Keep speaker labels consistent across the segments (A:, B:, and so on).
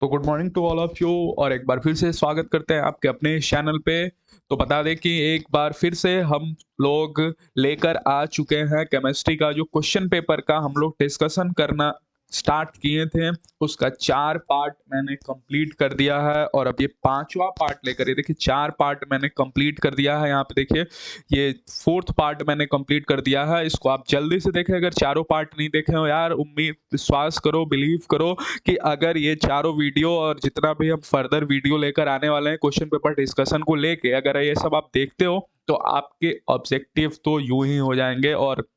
A: तो good morning to all of you और एक बार फिर से स्वागत करते हैं आपके अपने चैनल पे। तो बता दें कि एक बार फिर से हम लोग लेकर आ चुके हैं केमिस्ट्री का जो क्वेश्चन पेपर का हम लोग डिस्कशन करना स्टार्ट किए थे। उसका 4 पार्ट मैंने कंप्लीट कर दिया है और अब ये 5वां पार्ट लेकर ये देखिए 4 पार्ट मैंने कंप्लीट कर दिया है। यहाँ पे देखिए ये 4th पार्ट मैंने कंप्लीट कर दिया है। इसको आप जल्दी से देखें, अगर चारों पार्ट नहीं देखे हो यार, उम्मीद विश्वास करो, बिलीव करो कि अगर ये चारों वीडियो और जितना भी हम फर्दर वीडियो लेकर आने वाले हैं क्वेश्चन पेपर डिस्कशन को लेके, अगर ये सब आप देखते हो तो आपके ऑब्जेक्टिव तो यूं ही हो जाएंगे और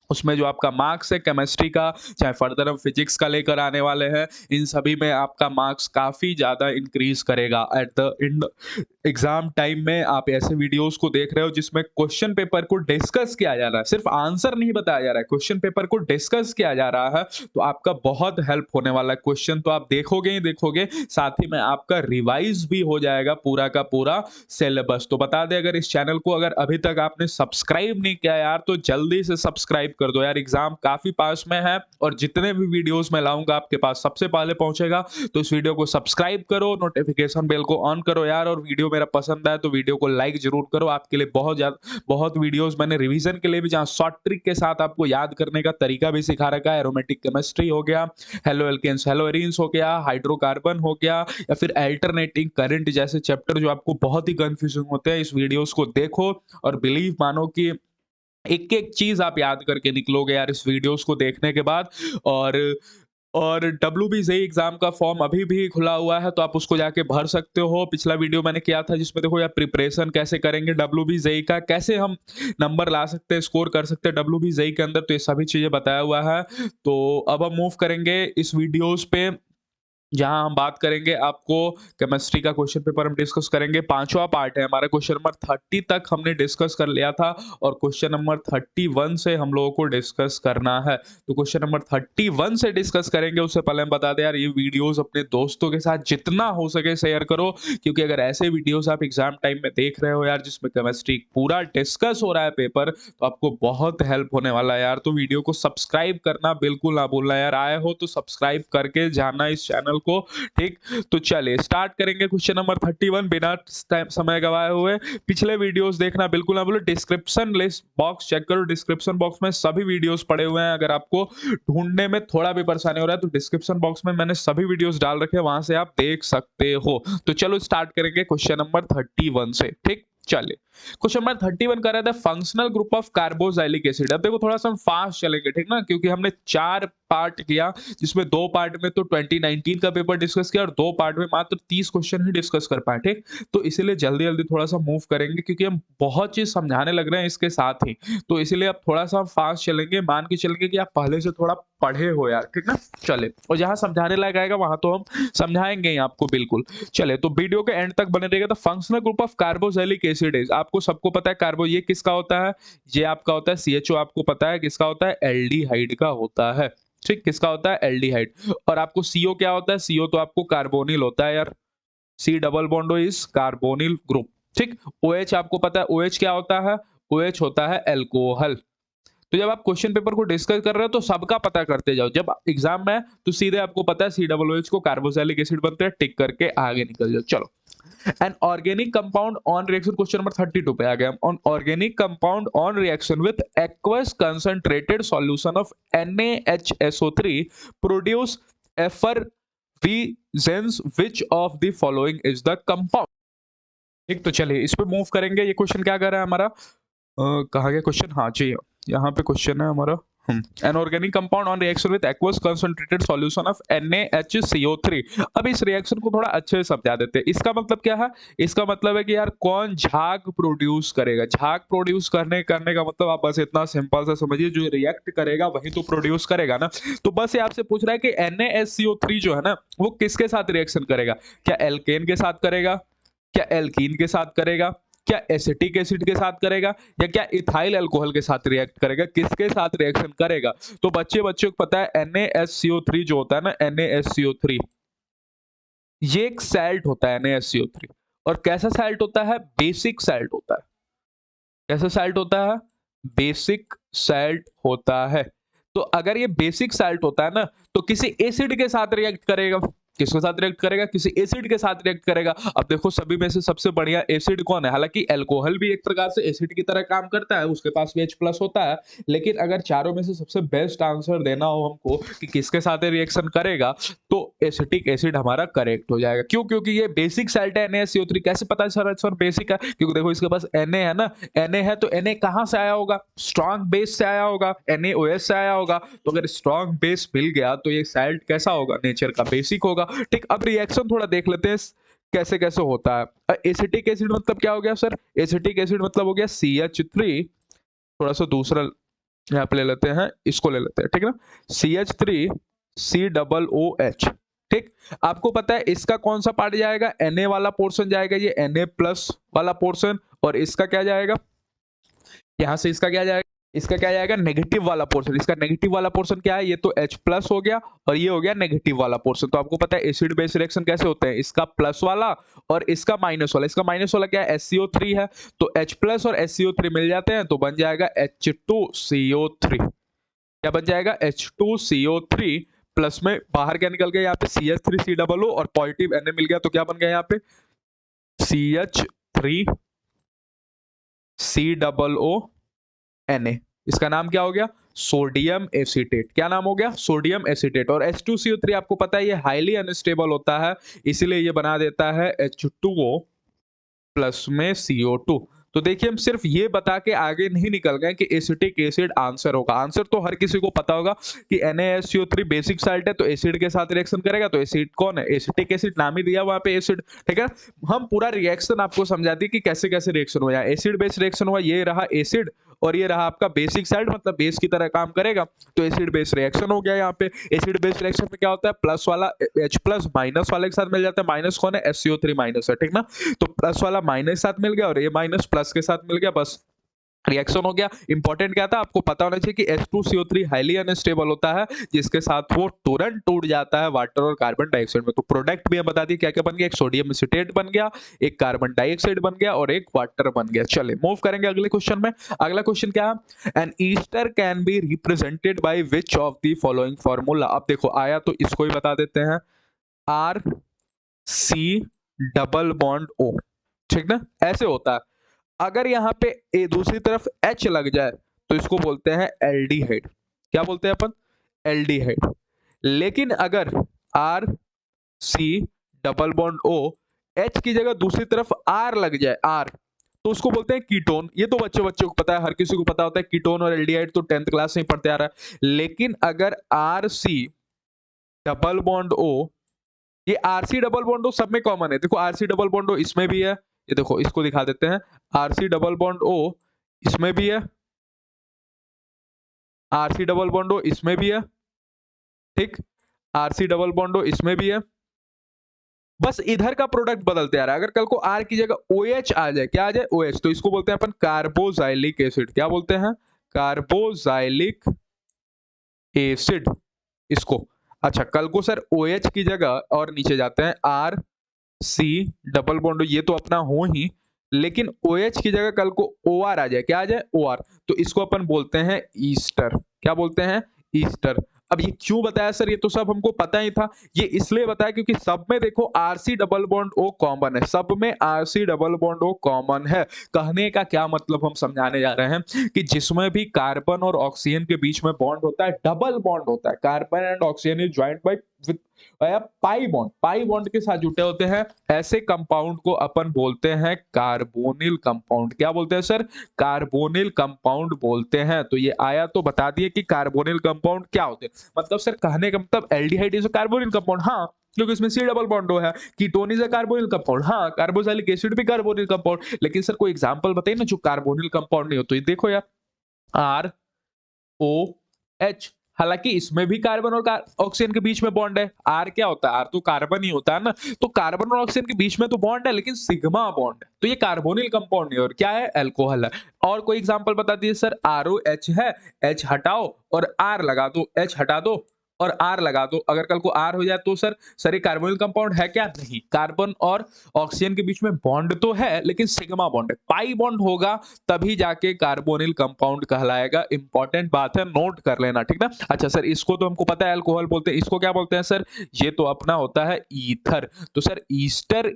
A: उसमें जो आपका मार्क्स है केमिस्ट्री का, चाहे फर्दर हम फिजिक्स का लेकर आने वाले हैं, इन सभी में आपका मार्क्स काफ़ी ज़्यादा इंक्रीज करेगा। At the end exam time में आप ऐसे वीडियोस को देख रहे हो जिसमें क्वेश्चन पेपर को डिस्कस किया जा रहा है, सिर्फ आंसर नहीं बताया जा रहा है, क्वेश्चन पेपर को डिस्कस किया जा रहा है, तो आपका बहुत हेल्प होने वाला है। क्वेश्चन तो आप देखोगे ही देखोगे, साथ ही में आपका रिवाइज भी हो जाएगा पूरा का पूरा सिलेबस। तो बता दें, अगर इस चैनल को अगर अभी तक आपने सब्सक्राइब नहीं किया यार, तो जल्दी से सब्सक्राइब कर दो यार। एग्जाम काफी पास में है और जितने भी वीडियोस मैं लाऊंगा आपके पास सबसे पहले पहुंचेगा। तो इस वीडियो को सब्सक्राइब करो, नोटिफिकेशन बेल को ऑन करो यार, और वीडियो मेरा पसंद आए तो वीडियो को लाइक जरूर करो। आपके लिए बहुत वीडियोस मैंने रिवीजन के लिए भी, जहां शॉर्ट ट्रिक के साथ आपको याद करने का तरीका भी सिखा रखा है। एरोमेटिक केमिस्ट्री हो गया, हेलो एल्केन्स हेलो एरीन्स हो गया, हाइड्रोकार्बन हो गया, या फिर अल्टरनेटिंग करंट जैसे चैप्टर जो आपको बहुत ही कंफ्यूजिंग होते हैं, इस वीडियोस को देखो और बिलीव मानो कि एक एक चीज आप याद करके निकलोगे यार इस वीडियोस को देखने के बाद। और WBJEE एग्जाम का फॉर्म अभी भी खुला हुआ है, तो आप उसको जाके भर सकते हो। पिछला वीडियो मैंने किया था जिसमें देखो यार प्रिपरेशन कैसे करेंगे WBJEE का, कैसे हम नंबर ला सकते हैं, स्कोर कर सकते हैं WBJEE के अंदर, तो ये सभी चीजें बताया हुआ है। तो अब हम मूव करेंगे इस वीडियोस पे, जहां हम बात करेंगे आपको केमिस्ट्री का क्वेश्चन पेपर हम डिस्कस करेंगे। 5वां पार्ट है हमारा, क्वेश्चन नंबर 30 तक हमने डिस्कस कर लिया था और क्वेश्चन नंबर 31 से हम लोगों को डिस्कस करना है। तो क्वेश्चन नंबर 31 से डिस्कस करेंगे, उससे पहले हम बता दें यार, ये वीडियोस अपने दोस्तों के साथ जितना हो सके शेयर करो, क्योंकि अगर ऐसे वीडियोस आप एग्जाम टाइम में देख रहे हो यार जिसमें केमिस्ट्री पूरा डिस्कस हो रहा है पेपर, तो आपको बहुत हेल्प होने वाला है यार। तो वीडियो को सब्सक्राइब करना बिल्कुल ना भूलना यार, आए हो तो सब्सक्राइब करके जाना इस चैनल को, ठीक। तो चलिए स्टार्ट करेंगे क्वेश्चन नंबर 31 बिना समय गवाए हुए। पिछले वीडियोस देखना बिल्कुल ना भूलो, डिस्क्रिप्शन लिस्ट बॉक्स चेक करो, डिस्क्रिप्शन बॉक्स में सभी वीडियोस पड़े हुए हैं। अगर आपको ढूंढने में थोड़ा भी परेशानी हो रहा है तो डिस्क्रिप्शन बॉक्स में मैंने सभी वीडियोस डाल रखे हैं, वहां से आप देख सकते हो। तो चलो स्टार्ट करेंगे क्वेश्चन नंबर 31 से, ठीक। चलिए क्वेश्चन नंबर 31 कर रहा था functional group of carboxylic acid. अब देखो थोड़ा सा हम फास्ट चलेंगे, ठीक ना, क्योंकि हमने 4 पार्ट किया, जिसमें 2 पार्ट में तो 2019 का पेपर डिस्कस किया और 2 पार्ट में मात्र 30 क्वेश्चन ही डिस्कस कर पाए, ठीक। तो इसीलिए जल्दी जल्दी थोड़ा सा मूव करेंगे, क्योंकि हम बहुत चीज समझाने लग रहे हैं इसके साथ ही। तो इसीलिए अब थोड़ा सा फास्ट चलेंगे, मान के चलेंगे कि आप पहले से थोड़ा पढ़े हो यार, ठीक ना। चले, और जहां समझाने लायक आएगा वहां तो हम समझाएंगे ही आपको बिल्कुल। चले, तो वीडियो के एंड तक बने रहिएगा। तो functional group of carboxylic acid is, आपको सबको पता है कार्बो ये किसका होता है, ये आपका होता है CHO, आपको पता है किसका होता है, एल्डिहाइड का होता है, ठीक। किसका होता है, एल्डिहाइड। और आपको CO क्या होता है, CO तो आपको कार्बोनिल होता है यार, C double bond is carbonyl group, ठीक। OH आपको पता है, OH क्या होता है, OH होता है एल्कोहल। तो जब आप क्वेश्चन पेपर को डिस्कस कर रहे हो तो सबका पता करते जाओ, जब एग्जाम में है तो सीधे आपको पता है COOH को कार्बोक्सिलिक एसिड बनते हैं, टिक करके आगे निकल जाओ। चलो, an organic compound on reaction, question number 32 पे आ गया हम। on organic compound on reaction with aqueous concentrated solution of NaHSO3 produce effervescence, which of the following is the compound, ठीक। तो चलिए इस पे मूव करेंगे। ये क्वेश्चन क्या कर रहा है हमारा, कहा गया क्वेश्चन, हाँ जी, यहाँ पे क्वेश्चन है हमारा, an organic compound on reaction with aqueous concentrated solution of NaHCO3। अब इस रिएक्शन को थोड़ा अच्छे से समझा देते हैं। इसका मतलब क्या है, इसका मतलब है कि यार कौन झाग प्रोड्यूस करेगा। झाग प्रोड्यूस करने करने का मतलब आप बस इतना सिंपल सा समझिए, जो रिएक्ट करेगा वही तो प्रोड्यूस करेगा ना। तो बस ये आपसे पूछ रहा है कि NaHCO3 जो है ना, वो किसके साथ रिएक्शन करेगा, क्या एल्केन के साथ करेगा, क्या एल्कीन के साथ करेगा, क्या एसिटिक एसिड के साथ करेगा, या क्या इथाइल अल्कोहल के साथ रिएक्ट करेगा, किसके साथ रिएक्शन करेगा। तो बच्चों को पता है NaSCO3 जो होता है ना, NaSCO3 ये एक सैल्ट होता है NaSCO3। और कैसा सैल्ट होता है, बेसिक सैल्ट होता है। कैसा सैल्ट होता है, बेसिक सैल्ट होता है। तो अगर ये बेसिक सैल्ट होता है ना, तो किसी एसिड के साथ रिएक्ट करेगा, किसके साथ रिएक्ट करेगा? किसी एसिड के साथ रिएक्ट करेगा। अब देखो सभी में से सबसे बढ़िया एसिड कौन है? हालाँकि अल्कोहल भी एक प्रकार से एसिड की तरह काम करता है, उसके पास भी H+ होता है। लेकिन अगर चारों में से सबसे बेस्ट आंसर देना हो हमको कि किसके साथ ये रिएक्शन करेगा, तो एसिटिक एसिड हमारा करेक्ट हो जाएगा। क्यों? क्योंकि ये बेसिक साल्ट है NaSCO3। कैसे पता चला सर बेसिक है? क्योंकि देखो इसके पास Na है ना, Na है तो Na कहाँ से आया होगा? स्ट्रॉन्ग बेस से आया होगा, NaOH से आया होगा। तो अगर स्ट्रॉन्ग बेस मिल गया तो ये साल्ट कैसा होगा? नेचर का बेसिक होगा। ठीक, अब रिएक्शन थोड़ा देख लेते हैं कैसे कैसे होता है। एसिटिक एसिड मतलब क्या हो गया सर? एसिटिक एसिड मतलब हो गया CH3। थोड़ा सा दूसरा यहाँ पे ले लेते हैं, इसको ले लेते हैं, ठीक है ना, CH3COOH। ठीक, आपको पता है इसका कौन सा पार्ट जाएगा? Na वाला पोर्शन जाएगा, ये Na+ वाला पोर्शन, और इसका क्या जाएगा? यहाँ से इसका क्या जाएगा? इसका क्या जाएगा? नेगेटिव वाला पोर्शन। इसका नेगेटिव वाला पोर्शन क्या है? ये तो H+ हो गया और ये हो गया नेगेटिव वाला पोर्शन। तो आपको पता है एसिड बेस रिएक्शन कैसे होते हैं? इसका प्लस वाला और इसका माइनस वाला। इसका माइनस वाला क्या है? SCO3 है, तो H+ और SCO3 मिल जाते हैं तो बन जाएगा H2CO3। क्या बन जाएगा? H2CO3 प्लस में बाहर क्या निकल गया यहाँ पे? CH3COO और पॉजिटिव Na मिल गया तो क्या बन गया यहाँ पे? CH3COONA। इसका नाम क्या हो गया? Sodium acetate. क्या नाम हो गया? Sodium acetate. और H2CO3 आपको पता है ये हाईली अनस्टेबल होता है, इसीलिए ये बना देता है H2O प्लस में CO2। तो देखिए हम सिर्फ ये बता के आगे नहीं निकल गए कि एसिटिक एसिड आंसर होगा। आंसर तो हर किसी को पता होगा कि NaSCO3 बेसिक साल्ट है तो एसिड के साथ रिएक्शन करेगा, तो एसिड कौन है? एसिटिक एसिड, नाम ही दिया वहां पे एसिड। ठीक है, हम पूरा रिएक्शन आपको समझा दी कि कैसे कैसे रिएक्शन हुआ। एसिड बेस रिएक्शन हुआ, ये रहा एसिड और ये रहा आपका बेसिक साल्ट, मतलब बेस की तरह काम करेगा, तो एसिड बेस रिएक्शन हो गया। यहाँ पे एसिड बेस रिएक्शन में क्या होता है? प्लस वाला H+ माइनस वाले के साथ मिल जाता है। माइनस कौन है? SCO3 माइनस है, ठीक ना। तो प्लस वाला माइनस साथ मिल गया और ये माइनस प्लस के साथ मिल गया, बस रिएक्शन हो गया। इंपॉर्टेंट क्या था? आपको पता होना चाहिए कि H2CO3 हाईली अनस्टेबल होता है, जिसके साथ वो तुरंत टूट जाता है वाटर और कार्बन डाइऑक्साइड में। तो प्रोडक्ट भी हम बता दिए क्या क्या बन गया? एक सोडियम एसीटेट बन गया, एक कार्बन डाइऑक्साइड बन गया और एक वाटर बन गया। चलिए मूव करेंगे अगले क्वेश्चन में। अगला क्वेश्चन क्या है? An ester can be represented by which of the following formula. अब देखो आया तो इसको ही बता देते हैं, RC डबल बॉन्ड O। ठीक ना, ऐसे होता है। अगर यहाँ पे दूसरी तरफ H लग जाए तो इसको बोलते हैं एल्डिहाइड। क्या बोलते हैं अपन? एल्डिहाइड। लेकिन अगर RC double bond O, H की जगह दूसरी तरफ R लग जाए, R, तो उसको बोलते हैं कीटोन। ये तो बच्चों बच्चों को पता है, हर किसी को पता होता है कीटोन और एल्डिहाइड तो 10th क्लास में पढ़ते आ रहा है। लेकिन अगर RC डबल बॉन्ड O, ये RC डबल बॉन्ड O सब में कॉमन है। देखो RC डबल बॉन्ड O इसमें भी है, ये देखो इसको दिखा देते हैं, RC डबल बॉन्ड O इसमें भी है, RC डबल बॉन्ड O इसमें भी है, ठीक, RC डबल बॉन्ड O इसमें भी है। बस इधर का प्रोडक्ट बदलते आ रहा है। अगर कल को R की जगह OH आ जाए, क्या आ जाए? OH, तो इसको बोलते हैं अपन कार्बोजाइलिक एसिड। क्या बोलते हैं? कार्बोजाइलिक एसिड इसको। अच्छा, कल को सर OH की जगह और नीचे जाते हैं RC डबल बॉन्ड, ये तो अपना हो ही, लेकिन OH की जगह कल को OR आ जाए, क्या आ जाए? OR, तो इसको अपन बोलते हैं ईस्टर। क्या बोलते हैं? ईस्टर। अब ये क्यों बताया सर? ये तो सब हमको पता ही था। ये इसलिए बताया क्योंकि सब में देखो RC double bond O common है, सब में RC double bond O common है। कहने का क्या मतलब हम समझाने जा रहे हैं कि जिसमें भी कार्बन और ऑक्सीजन के बीच में बॉन्ड होता है, डबल बॉन्ड होता है, carbon and oxygen is joint by with pi bond, pi bond के साथ जुटे होते हैं, ऐसे कंपाउंड को अपन बोलते हैं कार्बोनिल कंपाउंड। क्या बोलते हैं सर? कार्बोनिल कंपाउंड बोलते हैं। तो ये आया तो बता दिए कि कार्बोनिल कंपाउंड क्या होते हैं। मतलब सर कहने का मतलब aldehyde is a carbonyl compound, हाँ, क्योंकि इसमें C डबल बॉन्ड है। Ketone is a carbonyl compound, हाँ, कार्बोक्सिलिक एसिड भी कार्बोनिल कंपाउंड। लेकिन सर कोई एग्जांपल बताइए ना जो कार्बोनिल कंपाउंड नहीं हो। तो ये देखो यार, ROH, हालांकि इसमें भी कार्बन और ऑक्सीजन के बीच में बॉन्ड है। R क्या होता है? R तो कार्बन ही होता है ना, तो कार्बन और ऑक्सीजन के बीच में तो बॉन्ड है, लेकिन सिग्मा बॉन्ड है, तो ये कार्बोनिल कंपाउंड नहीं और क्या है? अल्कोहल है। और कोई एग्जांपल बता दीजिए सर। ROH है, H हटाओ और R लगा दो, H हटा दो और R लगा दो। अगर कल को R हो जाए तो सर ये कार्बोनिल कंपाउंड है क्या? नहीं। कार्बन और ऑक्सीजन के बीच में बॉन्ड तो है लेकिन सिग्मा बॉन्ड है। पाई बॉन्ड होगा तभी जाके कार्बोनिल कंपाउंड कहलाएगा। इंपॉर्टेंट बात है, नोट कर लेना, ठीक ना। अच्छा सर, इसको तो हमको पता है अल्कोहल बोलते हैं, इसको क्या बोलते हैं सर? ये तो अपना होता है ईथर। तो सर ईस्टर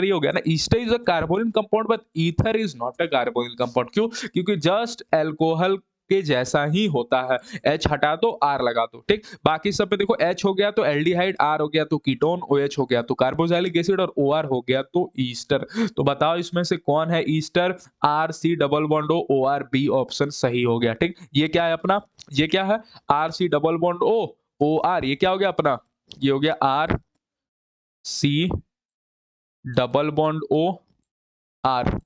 A: ये हो गया ना, Easter is a carbonyl compound but ether is not a carbonyl compound. क्यों? क्योंकि जस्ट अल्कोहल के जैसा ही होता है। H हटा दो, R लगा दो, ठीक। बाकी सब पे देखो, H हो गया तो एल्डिहाइड, R हो गया तो कीटोन, OH हो गया तो कार्बोक्सिलिक एसिड और OR हो गया तो ईस्टर। तो बताओ इसमें से कौन है Easter? RC double bond O, OR, B option सही हो गया, ठीक। ये क्या है अपना? ये क्या है? RC double bond O, OR। ये क्या हो गया अपना? ये हो गया RC double bond O, R।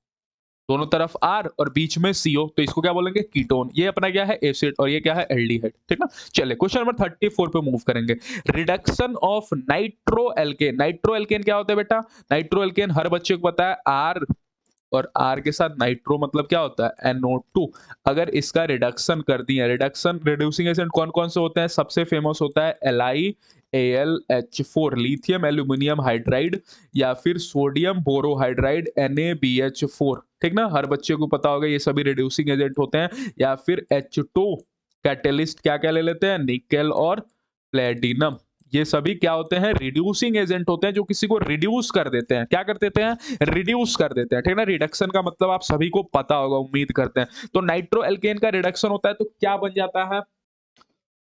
A: दोनों तरफ R और बीच में CO, तो इसको क्या बोलेंगे? कीटोन। ये अपना क्या है? एसिड। और ये क्या है? एल्डिहाइड, ठीक ना। चलिए क्वेश्चन नंबर 34 पे मूव करेंगे। Reduction of nitro alkene. Nitro alkene क्या होता है बेटा? नाइट्रो एल्केन हर बच्चे को पता है, R और R के साथ नाइट्रो मतलब क्या होता है? NO2। अगर इसका रिडक्शन कर दिया, रिडक्शन रिड्यूसिंग एजेंट कौन कौन से होते हैं? सबसे फेमस होता है LiAlH4, लिथियम एल्यूमिनियम हाइड्राइड, या फिर सोडियम बोरोहाइड्राइड NaBH4, ठीक ना। हर बच्चे को पता होगा ये सभी रिड्यूसिंग एजेंट होते हैं। या फिर H2 कैटेलिस्ट क्या क्या ले लेते हैं? निकेल और प्लेटिनम। ये सभी क्या होते हैं? रिड्यूसिंग एजेंट होते हैं, जो किसी को रिड्यूस कर देते हैं। क्या कर देते हैं? रिड्यूस कर देते हैं, ठीक ना। रिडक्शन का मतलब आप सभी को पता होगा, उम्मीद करते हैं। तो नाइट्रो एल्केन का रिडक्शन होता है तो क्या बन जाता है?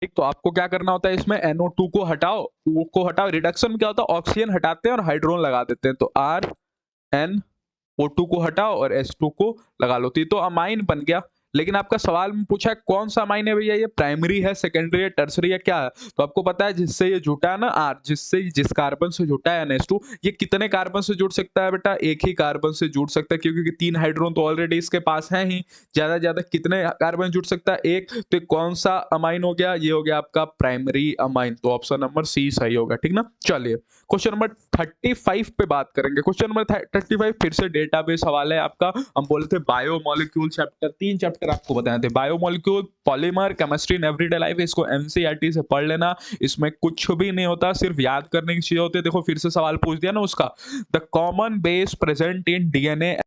A: ठीक, तो आपको क्या करना होता है इसमें? NO2 को हटाओ, O को हटाओ। रिडक्शन में क्या होता है? ऑक्सीजन हटाते हैं और हाइड्रोजन लगा देते हैं। तो RnO2 को हटाओ और H2 को लगा लो, तो ये तो अमाइन बन गया। लेकिन आपका सवाल में पूछा है कौन सा अमाइन है भैया? ये प्राइमरी है, सेकेंडरी है, टर्सरी है, क्या है? तो आपको पता है जिससे ये जुटा है ना R, जिस कार्बन से जुटा है NH2, ये कितने कार्बन से जुड़ सकता है बेटा? एक ही कार्बन से जुड़ सकता है, क्योंकि 3 हाइड्रोजन तो ऑलरेडी इसके पास है ही। ज्यादा से ज्यादा कितने कार्बन जुड़ सकता है? एक। तो ये कौन सा अमाइन हो गया? ये हो गया आपका प्राइमरी अमाइन। तो ऑप्शन नंबर C सही होगा, ठीक ना। चलिए क्वेश्चन नंबर 35 पे बात करेंगे। क्वेश्चन नंबर 35 फिर से डेटाबेस सवाल है आपका। हम बोले थे बायोमोलिक्यूल चैप्टर, 3 चैप्टर आपको बताए थे, biomolecule, polymer, chemistry in everyday life. इसको एनसीईआरटी से पढ़ लेना, इसमें कुछ भी नहीं होता, सिर्फ याद करने की चीजें होती है। देखो फिर से सवाल पूछ दिया ना उसका। The common base present in DNA,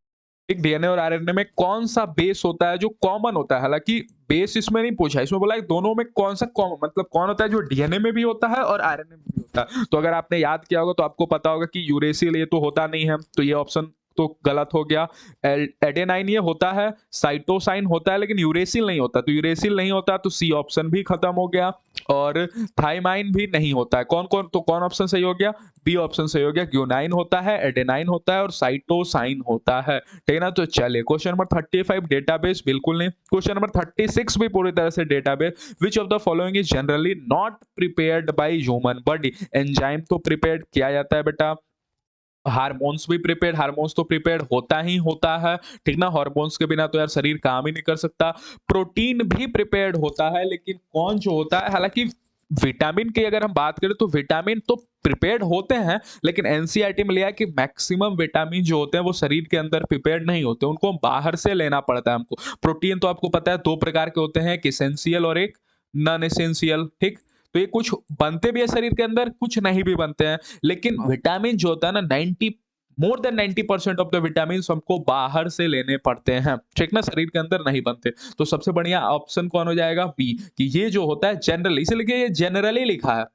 A: एक डीएनए और आरएनए में कौन सा बेस होता है जो कॉमन होता है? हालांकि बेस इसमें नहीं पूछा, इसमें बोला है दोनों में कौन सा कॉमन, मतलब कौन होता है जो डीएनए में भी होता है और आरएनए में भी होता है। तो अगर आपने याद किया होगा तो आपको पता होगा कि यूरेसिल ये तो होता नहीं है, तो ये ऑप्शन तो गलत हो गया। एडेनाइन ये होता है, साइटोसाइन होता है, लेकिन यूरेसिल नहीं होता। तो यूरेसिल नहीं होता तो सी ऑप्शन भी खत्म हो गया। और थाइमाइन भी नहीं होता है। कौन कौन, तो कौन ऑप्शन सही हो गया? बी ऑप्शन सही हो गया। ग्यूनाइन होता है, एडेनाइन होता है और साइटोसाइन होता है, ठीक है ना। तो चलिए क्वेश्चन नंबर 35 डेटाबेस बिल्कुल नहीं। क्वेश्चन नंबर 36 भी पूरी तरह से database. Which of the following is generally not prepared by human body? Enzyme तो प्रिपेयर्ड किया जाता है बेटा, हार्मोन्स भी प्रिपेयर्ड, हार्मोन्स तो प्रिपेयर्ड होता ही होता है, ठीक ना। हार्मोन्स के बिना तो यार शरीर काम ही नहीं कर सकता। प्रोटीन भी प्रिपेयर्ड होता है, लेकिन कौन जो होता है, हालांकि विटामिन की अगर हम बात करें तो विटामिन तो प्रिपेयर्ड होते हैं, लेकिन एनसीईआरटी में लिया है कि मैक्सिमम विटामिन जो होते हैं वो शरीर के अंदर प्रिपेयर्ड नहीं होते, उनको बाहर से लेना पड़ता है हमको। प्रोटीन तो आपको पता है 2 प्रकार के होते हैं, एक एसेंशियल और एक नॉन एसेंशियल, ठीक। तो ये कुछ बनते भी है शरीर के अंदर, कुछ नहीं भी बनते हैं। लेकिन विटामिन जो होता है ना, 90 more than 90% of the vitamin हमको बाहर से लेने पड़ते हैं, ठीक ना, शरीर के अंदर नहीं बनते। तो सबसे बढ़िया ऑप्शन कौन हो जाएगा? बी, कि ये जो होता है जनरली, इसलिए ये जनरली लिखा है,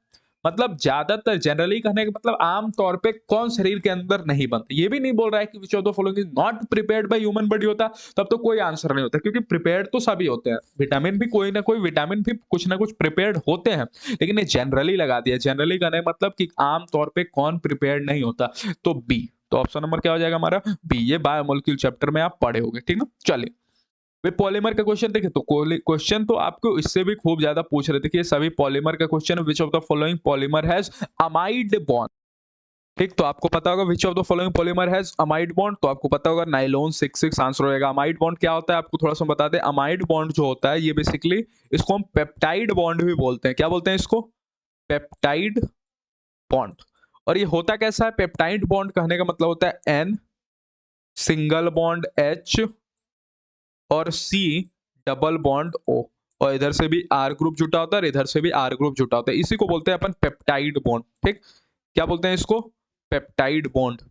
A: मतलब ज्यादातर जनरली कहने का मतलब आम तौर पे कौन शरीर के अंदर नहीं बनते। ये भी नहीं बोल रहा है कि विच of the following is not prepared by human body होता, तब तो कोई आंसर नहीं होता, क्योंकि प्रिपेयर्ड तो सभी होते हैं। विटामिन भी कोई ना कोई विटामिन भी कुछ ना कुछ प्रिपेयर्ड होते हैं, लेकिन ये जनरली लगा दिया। जनरली कहने का मतलब कि आम तौर पे कौन प्रिपेयर्ड नहीं होता। तो बी, तो ऑप्शन नंबर क्या हो जाएगा हमारा? बी। ये बायोमोलिक्यूल चैप्टर में आप पढ़े होंगे, ठीक ना। चलिए वे पॉलीमर का क्वेश्चन देखे, तो क्वेश्चन तो आपको इससे भी खूब ज्यादा पूछ रहे थे कि ये सभी पॉलीमर का क्वेश्चन है। विच of the following polymer has amide bond, ठीक। तो आपको पता होगा विच of the following polymer has amide bond, तो आपको पता होगा नाइलॉन 66 आंसर होगा। अमाइड बॉन्ड क्या होता है आपको थोड़ा सा बता दें। अमाइड बॉन्ड जो होता है ये बेसिकली, इसको हम पेप्टाइड बॉन्ड भी बोलते हैं। क्या बोलते हैं इसको? Peptide bond. और ये होता कैसा है? पेप्टाइड बॉन्ड कहने का मतलब होता है एन सिंगल बॉन्ड H और C डबल बॉन्ड O। और इधर से भी R ग्रुप जुटा होता है और इधर से भी R ग्रुप जुटा होता है। इसी को बोलते हैं अपन पेप्टाइड बॉन्ड। ठीक, क्या बोलते हैं इसको? Peptide bond.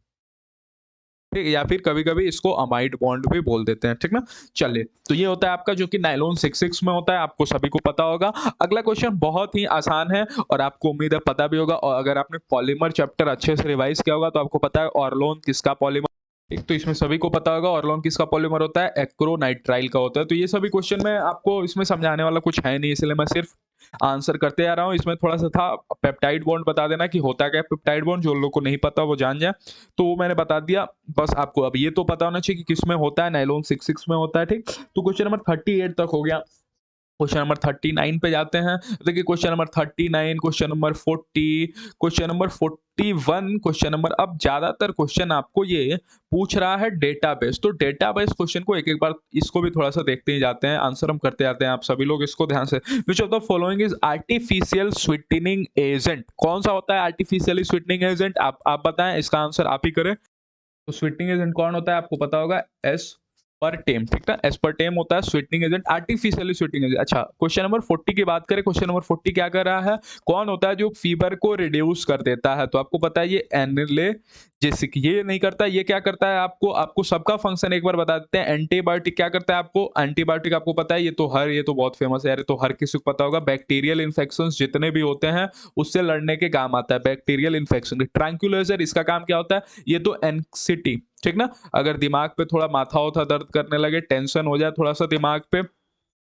A: ठीक है, या फिर कभी-कभी इसको अमाइड बॉन्ड भी बोल देते हैं, ठीक ना? चलिए, तो ये होता है आपका जो कि नायलॉन 66 में होता है, आपको सभी को पता होगा। अगला क्वेश्चन बहुत ही आसान है और आपको उम्मीद है पता भी होगा, और अगर आपने पॉलीमर चैप्टर अच्छे से रिवाइज़ किया होगा तो आपको पता है ऑर्लोन किसका पॉलीमर। एक तो इसमें सभी को पता होगा ऑर्लोन किसका पॉलीमर होता है, एक्रोनाइट्राइल का होता है। तो ये सभी क्वेश्चन में आपको इसमें समझाने वाला कुछ है नहीं, इसलिए मैं सिर्फ आंसर करते आ रहा हूँ। इसमें थोड़ा-सा था पेप्टाइड बॉन्ड बता देना कि होता क्या है पेप्टाइड बॉन्ड, जो लोग को नहीं पता वो जान जाए। तो वो मैंने बता दिया, बस आपको अब ये तो पता होना चाहिए कि किसमें होता है, नायलॉन 66 में होता है, ठीक? तो क्वेश्चन नंबर 38 तक हो गया। क्वेश्चन नंबर 39 पे जाते हैं। देखिए question number 39, question number 40, question number 41, question number, अब ज़्यादातर क्वेश्चन आपको ये पूछ रहा है डेटाबेस। तो डेटाबेस क्वेश्चन को एक-एक बार इसको भी थोड़ा-सा देखते ही जाते हैं, आंसर हम करते जाते हैं, आप सभी लोग इसको ध्यान से। Which of the following is artificial sweetening agent? कौन-सा होता है आर्टिफिशियली स्वीटनिंग एजेंट? आप बताएँ, इसका आंसर आप ही करें। तो स्वीटनिंग एजेंट कौन होता है आपको पता होगा, एस्पर्टेम, ठीक ना? एस्पर्टेम होता है sweetening agent, artificially sweetening agent. अच्छा, क्वेश्चन नंबर 40 की बात करें, क्वेश्चन नंबर 40 क्या कर रहा है? कौन होता है जो फीवर को रिड्यूस कर देता है? तो आपको पता है ये एनाल्जेसिक, ये नहीं करता, ये क्या करता है? आपको सबका फंक्शन एक बार बता देते हैं। एंटीबायोटिक क्या करता है आपको? एंटीबायोटिक आपको पता है, ये तो बहुत फेमस है यार, ये तो हर किसी को पता होगा। बैक्टीरियल इन्फेक्शंस जितने भी होते हैं उससे लड़ने के काम आता है, बैक्टीरियल इन्फेक्शन। ट्रैंक्विलाइजर इसका काम क्या होता है? ये तो एंक्सिटी, ठीक ना? अगर दिमाग पे थोड़ा माथा-वाथा दर्द करने लगे, टेंशन हो जाए थोड़ा-सा दिमाग पे,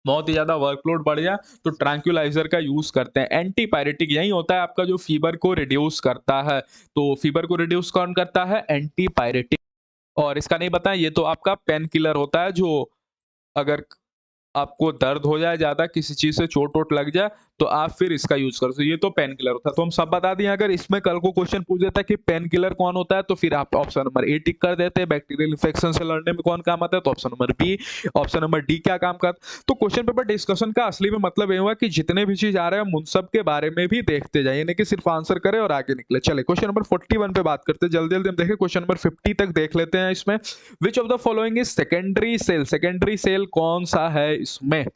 A: बहुत ही ज़्यादा वर्कलोड बढ़ जाए, तो ट्रैंक्विलाइजर का यूज़ करते हैं। एंटीपायरेटिक यही होता है आपका जो फीवर को रिड्यूस करता है। तो फीवर को रिड्यूस कौन करता है? एंटीपायरेटिक। और इसका नहीं पता, ये तो आपका पेन किलर होता है, जो अगर आपको दर्द हो जाए ज़्यादा, किसी चीज़ से चोट-वोट लग जाए, तो आप फिर इसका यूज़ कर सकते हो। ये तो पेन किलर होता है। तो हम सब बता दिए, अगर इसमें कल को क्वेश्चन पूछ देता है कि पेन किलर कौन होता है, तो फिर आप ऑप्शन नंबर ए टिक कर देते हैं। बैक्टीरियल इन्फेक्शन से लड़ने में कौन काम आता है, तो option number B. Option number D क्या काम का? तो क्वेश्चन पेपर डिस्कशन का असली में मतलब ये हुआ कि जितने भी चीज़ आ रहे हैं, हम उन सब के बारे में भी देखते जाएँ, यानी कि सिर्फ आंसर करें और आगे निकले। चलिए क्वेश्चन नंबर 41 पे बात करते हैं। जल्दी-जल्दी हम देखें, क्वेश्चन नंबर 50 तक देख लेते हैं इसमें। Which of the following is secondary cell? Secondary cell कौन सा है इसमें?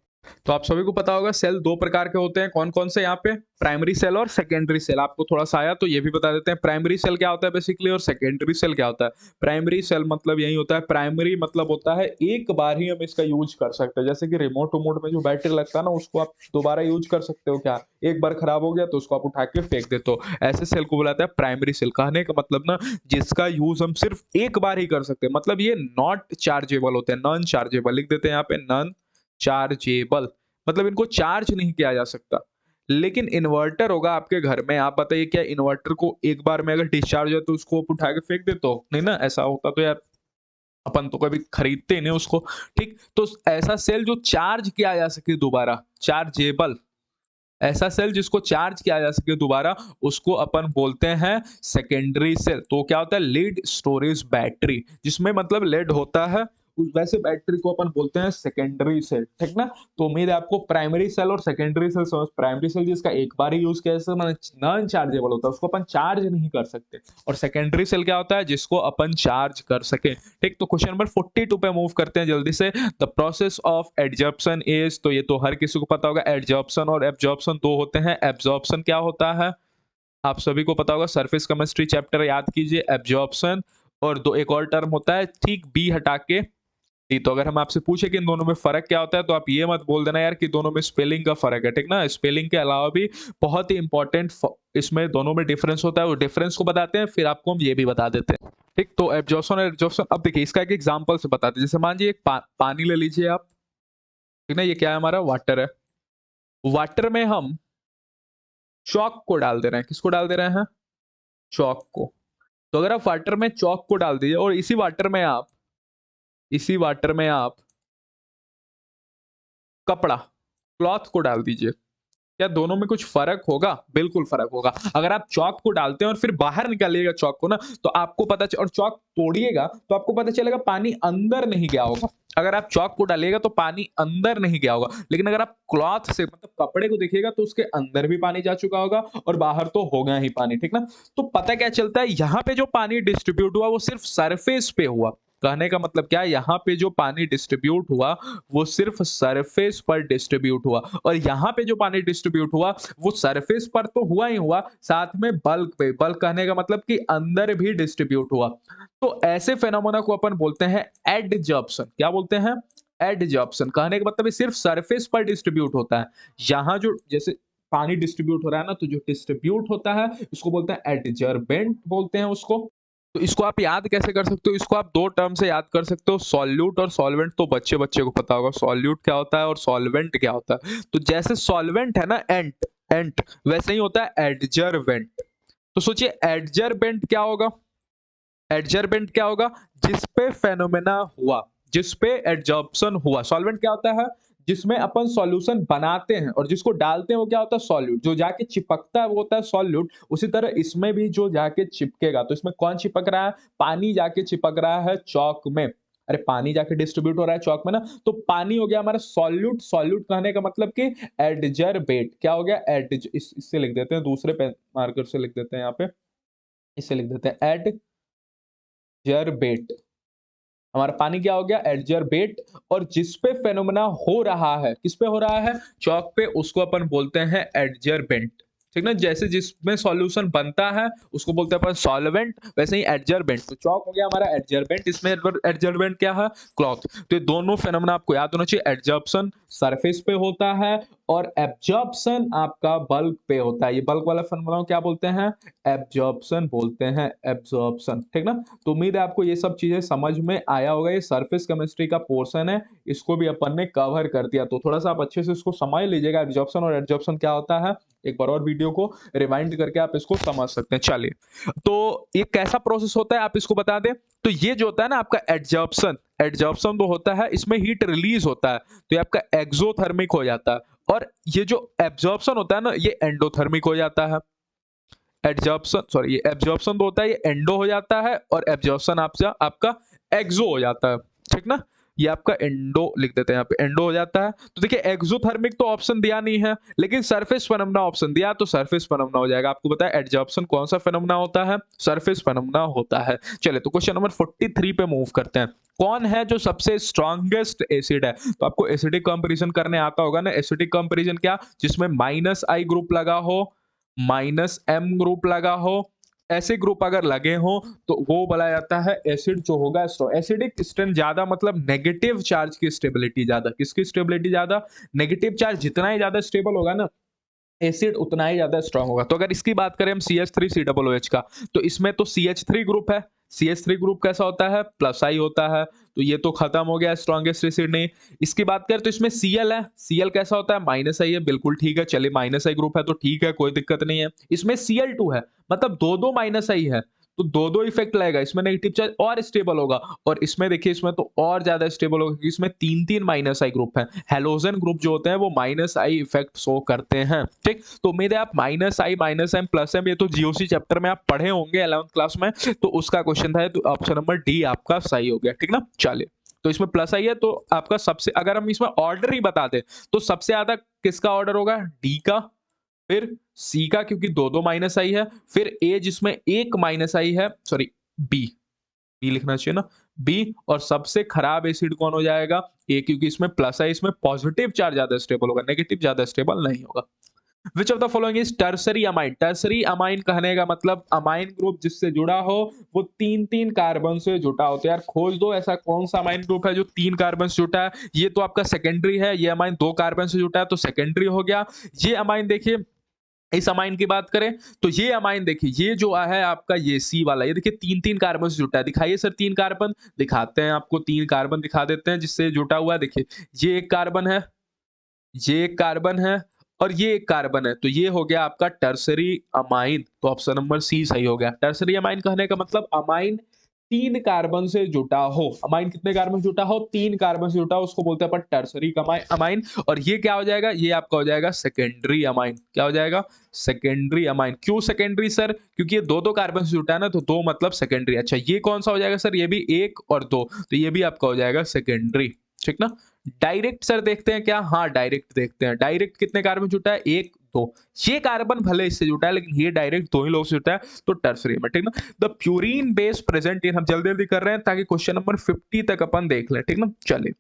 A: तो आप सभी को पता होगा सेल दो प्रकार के होते हैं, कौन-कौन से यहाँ पे? प्राइमरी सेल और सेकेंडरी सेल। आपको थोड़ा-सा आया तो ये भी बता देते हैं। प्राइमरी सेल क्या होता है बेसिकली, और सेकेंडरी सेल क्या होता है? प्राइमरी सेल मतलब यही होता है, प्राइमरी मतलब होता है एक बार ही हम इसका यूज़ कर सकते हैं। जैसे कि रिमोट-विमोट में जो बैटरी लगता है ना, उसको आप दोबारा यूज़ कर सकते हो क्या? एक बार खराब हो गया तो उसको आप उठा के फेंक देते हो। ऐसे सेल को बुलाते हैं प्राइमरी सेल। कहने का मतलब ना, जिसका यूज़ हम सिर्फ एक बार ही कर सकते हैं। मतलब ये नॉट चार्जेबल होते हैं, नॉन चार्जेबल लिख देते हैं यहाँ पे, नॉन चार्जेबल। मतलब इनको चार्ज नहीं किया जा सकता। लेकिन इन्वर्टर होगा आपके घर में, आप बताइए क्या इन्वर्टर को एक बार में अगर डिस्चार्ज हो तो उसको आप उठा के फेंक देते हो? नहीं ना, ऐसा होता तो यार अपन तो कभी खरीदते ही नहीं उसको, ठीक? तो ऐसा सेल जो चार्ज किया जा सके दोबारा, चार्जेबल, ऐसा सेल जिसको चार्ज किया जा सके दोबारा, उसको अपन बोलते हैं सेकेंडरी सेल। तो क्या होता है? लीड स्टोरेज बैटरी, जिसमें मतलब लेड होता है, वैसे बैटरी को अपन बोलते हैं सेकेंडरी सेल, ठीक ना? तो उम्मीद है आपको प्राइमरी सेल और सेकेंडरी सेल समझ। प्राइमरी सेल जिसका एक बार ही यूज किया, नॉन चार्जेबल होता है, उसको अपन चार्ज नहीं कर सकते। और सेकेंडरी सेल क्या होता है? जिसको अपन चार्ज कर सके, ठीक? तो क्वेश्चन नंबर 42 पे मूव करते हैं जल्दी से। The process of adsorption is, तो ये तो हर किसी को पता होगा, एडजॉर्प्शन और एब्जॉर्प्शन दो होते हैं। एब्जॉर्प्शन क्या होता है? आप सभी को पता होगा, सरफेस केमिस्ट्री चैप्टर याद कीजिए। एब्जॉर्प्शन और दो एक और टर्म होता है, ठीक, बी हटा के टी। तो अगर हम आपसे पूछे कि इन दोनों में फ़र्क क्या होता है, तो आप ये मत बोल देना यार कि दोनों में स्पेलिंग का फ़र्क है, ठीक ना? स्पेलिंग के अलावा भी बहुत ही इम्पोर्टेंट इसमें दोनों में डिफरेंस होता है, वो डिफरेंस को बताते हैं, फिर आपको हम ये भी बता देते हैं, ठीक? तो एब्जॉर्प्शन और एडजॉर्प्शन, अब देखिए इसका एक एग्जांपल से बताते हैं। जैसे मान लीजिए एक पानी ले लीजिए आप, ठीक ना? ये क्या है हमारा? वाटर है। वाटर में हम चॉक को डाल दे रहे हैं। किसको डाल दे रहे हैं? चॉक को। तो अगर आप वाटर में चॉक को डाल दीजिए और इसी वाटर में आप कपड़ा, क्लॉथ को डाल दीजिए, क्या दोनों में कुछ फ़र्क होगा? बिल्कुल फ़र्क होगा। अगर आप चॉक को डालते हैं और फिर बाहर निकालिएगा चॉक को ना, तो आपको पता च और चॉक तोड़िएगा, तो आपको पता चलेगा पानी अंदर नहीं गया होगा। अगर आप चॉक को डालिएगा तो पानी अंदर नहीं गया होगा। लेकिन अगर आप क्लॉथ से मतलब कपड़े को देखिएगा तो उसके अंदर भी पानी जा चुका होगा और बाहर तो हो गया ही पानी, ठीक ना? तो पता क्या चलता है, यहाँ पे जो पानी डिस्ट्रीब्यूट हुआ वो सिर्फ़ सरफेस पे हुआ। कहने का मतलब क्या है, यहाँ पे जो पानी डिस्ट्रीब्यूट हुआ वो सिर्फ सरफेस पर डिस्ट्रीब्यूट हुआ, और यहाँ पे जो पानी डिस्ट्रीब्यूट हुआ वो सरफेस पर तो हुआ ही हुआ, साथ में बल्क पे, बल्क कहने का मतलब कि अंदर भी डिस्ट्रीब्यूट हुआ। तो ऐसे फेनोमेना को अपन बोलते हैं एडजॉर्प्शन। क्या बोलते हैं? एडजॉर्प्शन। कहने का मतलब ये सिर्फ सरफेस पर डिस्ट्रीब्यूट होता है। यहाँ जो जैसे पानी डिस्ट्रीब्यूट हो रहा है ना, तो जो डिस्ट्रीब्यूट होता है इसको बोलते हैं एडजर्बेंट बोलते हैं उसको। तो इसको आप याद कैसे कर सकते हो? इसको आप दो टर्म से याद कर सकते हो, सॉल्यूट और सॉल्वेंट। तो बच्चे बच्चे को पता होगा सॉल्यूट क्या होता है और सॉल्वेंट क्या होता है। तो जैसे सॉल्वेंट है ना एंट एंट, वैसे ही होता है एडजर्वेंट। तो सोचिए एडजर्बेंट क्या होगा? एडजर्बेंट क्या होगा? जिस पे फेनोमेना हुआ, जिस पे एडजॉर्प्शन हुआ। सॉल्वेंट क्या होता है? जिसमें अपन सॉल्यूशन बनाते हैं, और जिसको डालते हैं वो क्या होता है? सॉल्यूट। जो जाके चिपकता है वो होता है सॉल्यूट। उसी तरह इसमें भी जो जाके चिपकेगा, तो इसमें कौन चिपक रहा है? पानी जाके चिपक रहा है चौक में। अरे पानी जाके डिस्ट्रीब्यूट हो रहा है चौक में ना, तो पानी हो गया हमारा सॉल्यूट। सॉल्यूट कहने का मतलब कि एडजर्बेट। क्या हो गया? इससे लिख देते हैं, दूसरे पेन मार्कर से लिख देते हैं, यहाँ पे इससे लिख देते हैं एडजर्बेट। हमारा पानी क्या हो गया? एडजर्बेट। और जिस पे फेनोमेना हो रहा है, किस पे हो रहा है? चौक पे, उसको अपन बोलते हैं एडजर्बेंट। ठीक ना? जैसे जिसमें सॉल्यूशन बनता है उसको बोलते हैं अपन सॉल्वेंट, वैसे ही एडजर्बेंट। तो चौक हो गया हमारा एडजर्बेंट, इसमें एडजर्बेंट क्या है? क्लॉथ। तो ये दोनों फेनोमेना आपको याद होना चाहिए। एडजर्प्शन सरफेस पे होता है और एब्जॉर्प्शन आपका बल्क पे होता है। ये बल्क वाला फेनोमेना क्या बोलते हैं? एब्जॉर्प्शन बोलते हैं, एब्जॉर्प्शन। ठीक ना? तो उम्मीद है आपको ये सब चीजें समझ में आया होगा। ये सरफेस केमिस्ट्री का पोर्शन है, इसको भी अपन ने कवर कर दिया। तो थोड़ा सा आप अच्छे से इसको समझ लीजिएगा, एब्जॉर्प्शन और एडजॉर्प्शन क्या होता है। एक बार और वीडियो को रिवाइंड करके आप इसको समझ सकते हैं। चलिए, तो ये कैसा प्रोसेस होता है आप इसको बता दें। तो ये जो होता है ना आपका एडजॉर्प्शन, एडजॉर्प्शन जो होता है इसमें हीट रिलीज होता है, तो ये आपका एक्सोथर्मिक हो जाता है। और ये जो एब्जॉर्प्शन होता है ना, ये एंडोथर्मिक हो जाता है। एब्जॉर्प्शन, सॉरी, ये एब्जॉर्प्शन तो होता है, ये एंडो हो जाता है, और एब्जॉर्प्शन आपका एक्सो हो जाता है। ठीक ना? ये आपका एंडो लिख देते हैं, यहाँ पे एंडो हो जाता है। तो देखिए एक्सोथर्मिक तो ऑप्शन दिया नहीं है, लेकिन सरफेस फेनोमेना ऑप्शन दिया, तो सरफेस फेनोमेना हो जाएगा। आपको पता है एब्जॉर्प्शन कौन सा फेनोमेना होता है? सरफेस फेनोमेना होता है। चलिए, तो क्वेश्चन नंबर 43 पे मूव करते हैं। कौन है जो सबसे स्ट्रॉन्गेस्ट एसिड है? तो आपको एसिडिक कंपैरिजन करने आता होगा ना। एसिडिक कंपैरिजन क्या? जिसमें -I ग्रुप लगा हो, -M ग्रुप लगा हो, ऐसे ग्रुप अगर लगे हो तो वो बोला जाता है एसिड जो होगा स्ट्रॉन्ग। एसिडिक स्ट्रेंथ ज्यादा मतलब नेगेटिव चार्ज की स्टेबिलिटी ज्यादा। किसकी स्टेबिलिटी ज्यादा? नेगेटिव चार्ज जितना ही ज्यादा स्टेबल होगा ना, एसिड उतना ही ज्यादा स्ट्रांग होगा। तो अगर इसकी बात करें हम CH3COOH का, तो इसमें तो CH3 ग्रुप है। CH3 ग्रुप कैसा होता है? +I होता है। तो ये तो खत्म हो गया, स्ट्रॉन्गेस्ट एसिड नहीं। इसकी बात करें तो इसमें Cl है। Cl कैसा होता है? -I है। बिल्कुल ठीक है, चलिए -I ग्रुप है तो ठीक है, कोई दिक्कत नहीं है। इसमें Cl2 है, मतलब दो दो -I है, तो दो दो इफेक्ट लगेगा। इसमें नेगेटिव चार्ज और स्टेबल होगा, और इसमें देखिए इसमें तो और ज्यादा स्टेबल होगा, क्योंकि इसमें तीन तीन -I ग्रुप है। हेलोजन ग्रुप जो होते हैं वो -I इफेक्ट शो करते हैं। ठीक, तो उम्मीद है आप -I, -M, +M ये तो जीओसी चैप्टर में आप पढ़े होंगे 11th क्लास में, तो उसका क्वेश्चन था। तो ऑप्शन नंबर डी आपका सही हो गया। ठीक ना? चलिए, तो इसमें +I है, तो आपका सबसे, अगर हम इसमें ऑर्डर ही बता दें तो सबसे ज्यादा किसका ऑर्डर होगा? डी का, फिर सी का क्योंकि दो दो -I है, फिर ए जिसमें एक -I है, सॉरी बी, बी लिखना चाहिए ना, बी। और सबसे खराब एसिड कौन हो जाएगा? ए, क्योंकि इसमें +I, इसमें पॉजिटिव चार्ज ज्यादा स्टेबल होगा, नेगेटिव ज्यादा स्टेबल नहीं होगा। विच of the following is tertiary amine? Tertiary amine कहने का मतलब अमाइन ग्रुप जिससे जुड़ा हो वो तीन तीन कार्बन से जुटा हो। तो यार खोज दो ऐसा कौन सा अमाइन ग्रुप है जो 3 कार्बन से जुटा है। ये तो आपका सेकेंडरी है, ये अमाइन 2 कार्बन से जुटा है तो सेकेंडरी हो गया। ये अमाइन देखिए, इस अमाइन की बात करें तो ये अमाइन देखिए, ये जो है आपका ये सी वाला, ये देखिए तीन तीन कार्बन से जुटा है। दिखाइए सर 3 कार्बन, दिखाते हैं आपको 3 कार्बन दिखा देते हैं जिससे जुटा हुआ है। देखिए ये एक कार्बन है, ये एक कार्बन है, और ये एक कार्बन है। तो ये हो गया आपका टर्सरी अमाइन। तो ऑप्शन नंबर सी सही हो गया। टर्सरी अमाइन कहने का मतलब अमाइन 3 कार्बन से जुटा हो। अमाइन कितने कार्बन से जुटा हो? 3 कार्बन से जुटा हो, उसको बोलते हैं अपन टर्सरी अमाइन। और ये क्या हो जाएगा? ये आपका हो जाएगा सेकेंडरी अमाइन। क्या हो जाएगा? Secondary amine. क्यों सेकेंडरी सर? क्योंकि ये दो दो कार्बन से जुटा है ना, तो 2 मतलब सेकेंडरी। अच्छा, ये कौन सा हो जाएगा सर? ये भी 1 और 2, तो ये भी आपका हो जाएगा सेकेंडरी। ठीक ना? डायरेक्ट सर देखते हैं क्या? हाँ डायरेक्ट देखते हैं। डायरेक्ट कितने कार्बन जुटा है? 1 दो। ये कार्बन भले इससे जुटा है लेकिन ये डायरेक्ट दो ही लोगों से जुटा है, तो टर्सरी में, ठीक ना। The purine base present in, हम जल्दी जल्दी कर रहे हैं ताकि क्वेश्चन नंबर 50 तक अपन देख लें, ठीक ना। चलिए,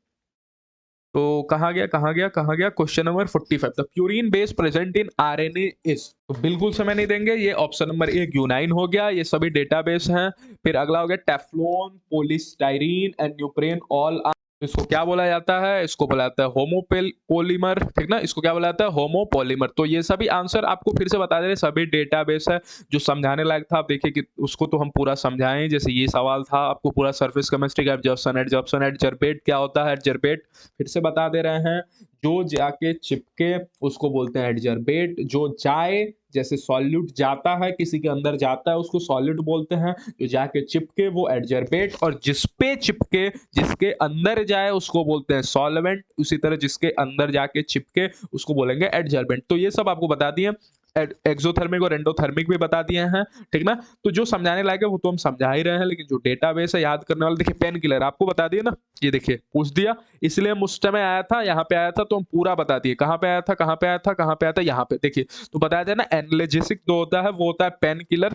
A: तो कहाँ गया कहाँ गया कहाँ गया, question number 45, the purine base present in RNA is, तो बिल्कुल समय नहीं देंगे, ये ऑप्शन नंबर ए ग्यूनाइन हो गया, ये सभी डेटाबेस हैं। फिर अगला हो गया टेफ्लॉन, पॉलीस्टाइरीन एंड न्यूप्रेन, ऑल। इसको क्या बोला जाता है, इसको बोला जाता है होमोपोलीमर, ठीक ना, इसको क्या बोला जाता है, होमोपोलीमर। तो ये सभी आंसर आपको फिर से बता दे रहे, सभी डेटाबेस है जो समझाने लायक था। आप देखिए कि उसको तो हम पूरा समझाएं, जैसे ये सवाल था आपको पूरा सरफेस केमिस्ट्री का, एब्जॉर्प्शन एडजर्बेट क्या होता है, एडजर्बेट फिर से बता दे रहे हैं। जो जाके चिपके उसको बोलते हैं एडजर्बेट, जो जाए जैसे सॉल्यूट जाता है किसी के अंदर जाता है उसको सॉल्यूट बोलते हैं, जो जाके चिपके वो एडजर्बेट, और जिसपे चिपके जिसके अंदर जाए उसको बोलते हैं सॉल्वेंट, उसी तरह जिसके अंदर जाके चिपके उसको बोलेंगे एडजर्बेंट। तो ये सब आपको बता दिए, एक्सोथर्मिक और एंडोथर्मिक भी बता दिए हैं, ठीक ना। तो जो समझाने लायक है वो तो हम समझा ही रहे हैं, लेकिन जो डेटाबेस है याद करने वाला, देखिए पेन किलर आपको बता दिए ना, ये देखिए पूछ दिया, इसलिए हम उस समय आया था, यहाँ पे आया था तो हम पूरा बता दिए, कहाँ पे आया था कहाँ पे आया था कहाँ पे आया था, यहाँ पे देखिए। तो बताया था ना, एनाल्जेसिक जो होता है वो होता है पेन किलर,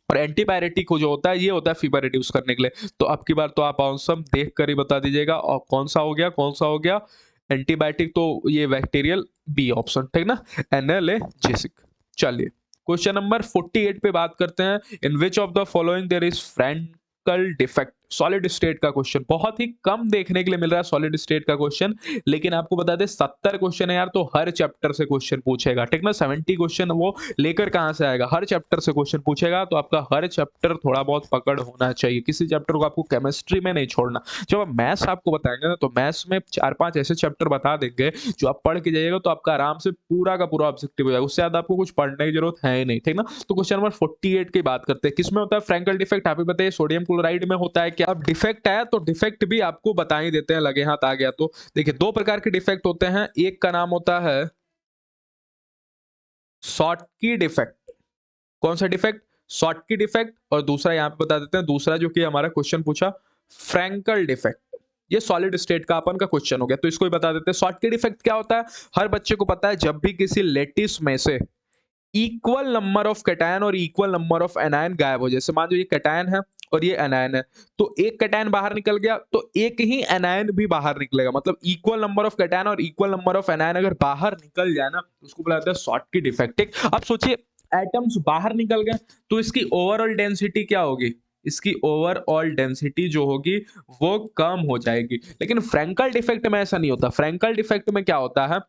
A: और एंटीबायोटिक जो होता है ये होता है फीवर रिड्यूस करने के लिए। तो अब की बार तो आप आंसर देख कर ही बता दीजिएगा, और कौन सा हो गया कौन सा हो गया, एंटीबायोटिक तो ये बैक्टीरियल, बी ऑप्शन, ठीक ना, एनाल्जेसिक। चलिए, क्वेश्चन नंबर 48 पे बात करते हैं, in which of the following there is frenkel defect, solid state का क्वेश्चन, बहुत ही कम देखने के लिए मिल रहा है सॉलिड स्टेट का क्वेश्चन, लेकिन आपको बता दें 70 क्वेश्चन है यार, तो हर चैप्टर से क्वेश्चन पूछेगा, ठीक ना। 70 क्वेश्चन वो लेकर कहां से आएगा, हर चैप्टर से क्वेश्चन पूछेगा, तो आपका हर चैप्टर थोड़ा बहुत पकड़ होना चाहिए, किसी चैप्टर को आपको केमिस्ट्री में नहीं छोड़ना। जब आप मैथ्स आपको बताएंगे ना, तो मैथ्स में 4-5 ऐसे चैप्टर बता देंगे जो आप पढ़ के जाइएगा तो आपका आराम से पूरा का पूरा ऑब्जेक्टिव हो जाएगा, उससे ज्यादा आपको कुछ पढ़ने की जरूरत है ही नहीं, ठीक ना। तो क्वेश्चन नंबर 48 की बात करते हैं, किसमें होता है फ्रैंकल डिफेक्ट, आप ही बताइए, सोडियम क्लोराइड में होता है क्या। अब डिफेक्ट आया तो डिफेक्ट भी आपको बता ही देते हैं, लगे हाथ आ गया तो। देखिए, दो प्रकार के डिफेक्ट होते हैं, एक का नाम होता है शॉर्टकी डिफेक्ट, कौन सा डिफेक्ट, शॉर्टकी डिफेक्ट, और दूसरा यहां पे बता देते हैं, दूसरा जो कि हमारा क्वेश्चन पूछा फ्रैंकल डिफेक्ट, ये सॉलिड स्टेट का अपन का क्वेश्चन हो गया, तो इसको भी बता देते हैं। शॉर्टकी डिफेक्ट क्या होता है, हर बच्चे को पता है, जब भी किसी लेटिस में से इक्वल नंबर ऑफ कैटायन और इक्वल नंबर ऑफ एनायन गायब हो, जैसे मान लो ये कैटायन है और ये एनायन है, तो एक कैटायन बाहर निकल गया तो एक ही एनायन भी बाहर निकलेगा, मतलब इक्वल नंबर ऑफ कैटायन और इक्वल नंबर ऑफ एनायन अगर बाहर निकल जाए ना, तो उसको बोला जाता है शॉर्टकी डिफेक्ट। अब सोचिए, एटम्स बाहर निकल गए तो इसकी ओवरऑल डेंसिटी क्या होगी, इसकी ओवरऑल डेंसिटी जो होगी वो कम हो जाएगी। लेकिन फ्रैंकल डिफेक्ट में ऐसा नहीं होता, फ्रैंकल डिफेक्ट में क्या होता है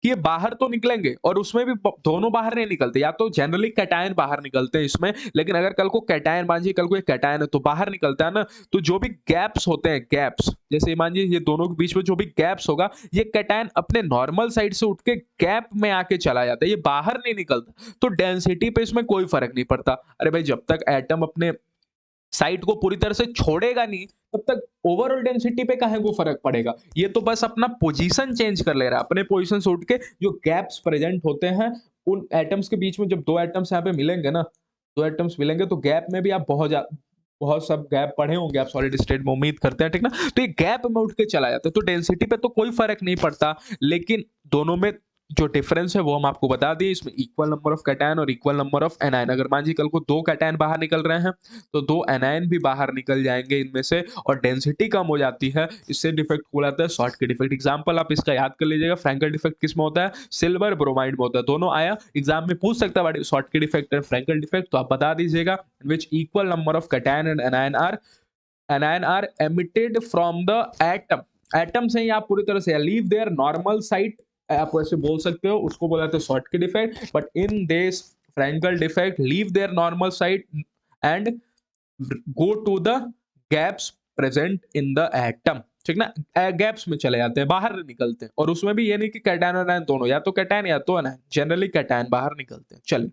A: कि ये बाहर तो निकलेंगे, और उसमें भी दोनों बाहर नहीं निकलते, या तो जनरली कैटायन बाहर निकलते हैं इसमें, लेकिन अगर कल को कैटायन, मान लीजिए कल को एक कैटायन है तो बाहर निकलता है ना, तो जो भी गैप्स होते हैं, गैप्स, जैसे मान लीजिए ये दोनों के बीच में जो भी गैप्स होगा, ये कैटायन अपने नॉर्मल साइड से उठ के गैप में आके चला जाता है, ये बाहर नहीं निकलता, तो डेंसिटी पे इसमें कोई फर्क नहीं पड़ता। अरे भाई, जब तक एटम अपने साइट को पूरी तरह से छोड़ेगा नहीं, तब तक ओवरऑल डेंसिटी पे काहे को फर्क पड़ेगा, ये तो बस अपना पोजीशन चेंज कर ले रहा है, अपने पोजीशन से उठ के जो गैप्स प्रेजेंट होते हैं उन एटम्स के बीच में, जब दो एटम्स यहाँ पे मिलेंगे ना, दो एटम्स मिलेंगे तो गैप में भी आप बहुत सब गैप पढ़े होंगे आप सॉलिड स्टेट में, उम्मीद करते हैं, ठीक ना। तो ये गैप में उठ के चला जाता है, तो डेंसिटी पे तो कोई फर्क नहीं पड़ता, लेकिन दोनों में जो डिफरेंस है वो हम आपको बता दिए, इसमें इक्वल नंबर ऑफ कैटायन और इक्वल नंबर ऑफ एनायन, अगर मान लीजिए कल को दो कैटायन बाहर निकल रहे हैं तो दो एनायन भी बाहर निकल जाएंगे इनमें से, और डेंसिटी कम हो जाती है, इससे डिफेक्ट को बोला जाता है शॉर्टकी डिफेक्ट। एग्जांपल आप इसका याद कर लीजिएगा, फ्रैंकल डिफेक्ट किस में होता है, सिल्वर ब्रोमाइड में होता है, दोनों आया एग्जाम में पूछ सकता है शॉर्टकी डिफेक्ट और फ्रैंकल डिफेक्ट, तो आप बता दीजिएगा, which equal number of cation and anion are emitted from the atom, atom से ही आप पूरी तरह से लीव देयर नॉर्मल साइट, आप ऐसे बोल सकते हो, उसको बोला जाता है Schottky defect, but in this Frenkel defect leave their normal site and go to the gaps present in the atom, ठीक ना, गैप्स में चले जाते हैं, बाहर निकलते हैं, और उसमें भी ये नहीं कि कैटायन और एनायन दोनों, या तो कैटायन या तो एनायन, जनरली कैटायन बाहर निकलते हैं। चलिए,